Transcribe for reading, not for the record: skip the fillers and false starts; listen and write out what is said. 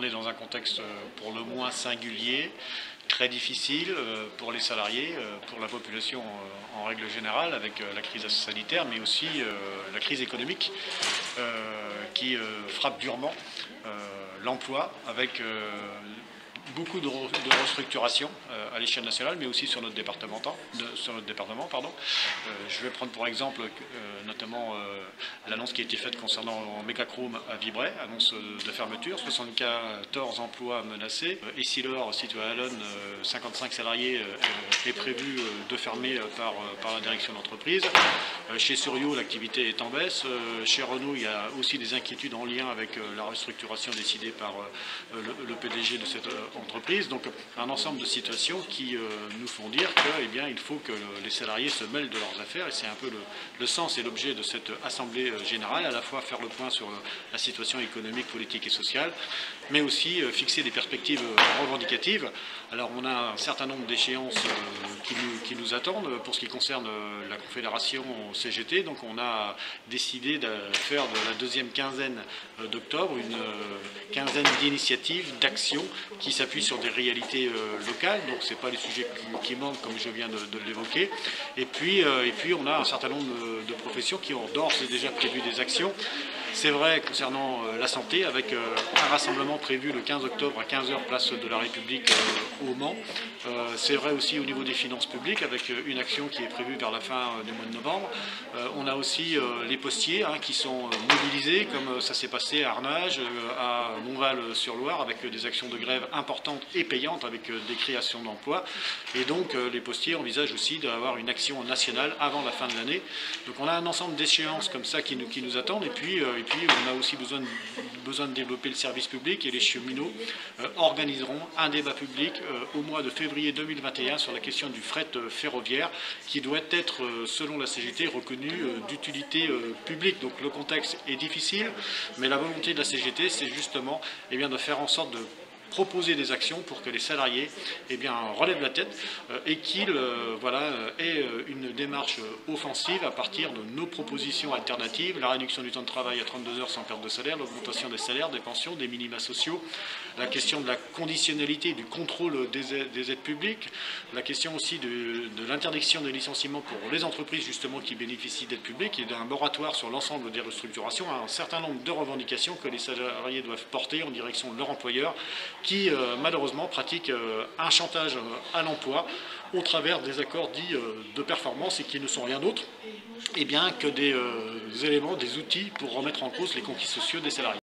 on est dans un contexte pour le moins singulier, très difficile pour les salariés, pour la population en règle générale, avec la crise sanitaire, mais aussi la crise économique qui frappe durement l'emploi, avec beaucoup de restructurations à l'échelle nationale, mais aussi sur notre département. Je vais prendre pour exemple notamment l'annonce qui a été faite concernant Mecachrome à Vibray, annonce de fermeture, 74 emplois menacés. Essilor, situé à Allonne, 55 salariés est prévu de fermer par la direction d'entreprise. Chez Souriau, l'activité est en baisse. Chez Renault, il y a aussi des inquiétudes en lien avec la restructuration décidée par le PDG de cette entreprise. Donc un ensemble de situations qui nous font dire qu'il faut que les salariés se mêlent de leurs affaires, et c'est un peu le sens et l'objet de cette assemblée générale, à la fois faire le point sur la situation économique, politique et sociale, mais aussi fixer des perspectives revendicatives. Alors on a un certain nombre d'échéances qui nous attendent pour ce qui concerne la Confédération CGT. Donc on a décidé de faire de la deuxième quinzaine d'octobre une quinzaine d'initiatives, d'actions qui s'appuient sur des réalités locales. Donc ce n'est pas les sujets qui manquent comme je viens de l'évoquer. Et puis on a un certain nombre de professions qui ont d'ores et déjà prévu des actions. C'est vrai concernant la santé, avec un rassemblement prévu le 15 octobre à 15 h place de la République au Mans. C'est vrai aussi au niveau des finances publiques, avec une action qui est prévue vers la fin du mois de novembre. On a aussi les postiers qui sont mobilisés, comme ça s'est passé à Arnage, à Montval-sur-Loire, avec des actions de grève importantes et payantes, avec des créations d'emplois. Et donc les postiers envisagent aussi d'avoir une action nationale avant la fin de l'année. Donc on a un ensemble d'échéances comme ça qui nous attendent. Et puis on a aussi besoin de développer le service public, et les cheminots organiseront un débat public au mois de février 2021 sur la question du fret ferroviaire, qui doit être, selon la CGT, reconnu d'utilité publique. Donc le contexte est difficile, mais la volonté de la CGT, c'est justement de faire en sorte de proposer des actions pour que les salariés relèvent la tête et qu'ils aient une démarche offensive à partir de nos propositions alternatives: la réduction du temps de travail à 32 heures sans perte de salaire, l'augmentation des salaires, des pensions, des minima sociaux, la question de la conditionnalité, du contrôle des aides publiques, la question aussi de l'interdiction des licenciements pour les entreprises justement qui bénéficient d'aides publiques, et d'un moratoire sur l'ensemble des restructurations. Un certain nombre de revendications que les salariés doivent porter en direction de leur employeur, qui malheureusement pratique un chantage à l'emploi au travers des accords dits de performance, et qui ne sont rien d'autre que des éléments, des outils pour remettre en cause les conquis sociaux des salariés.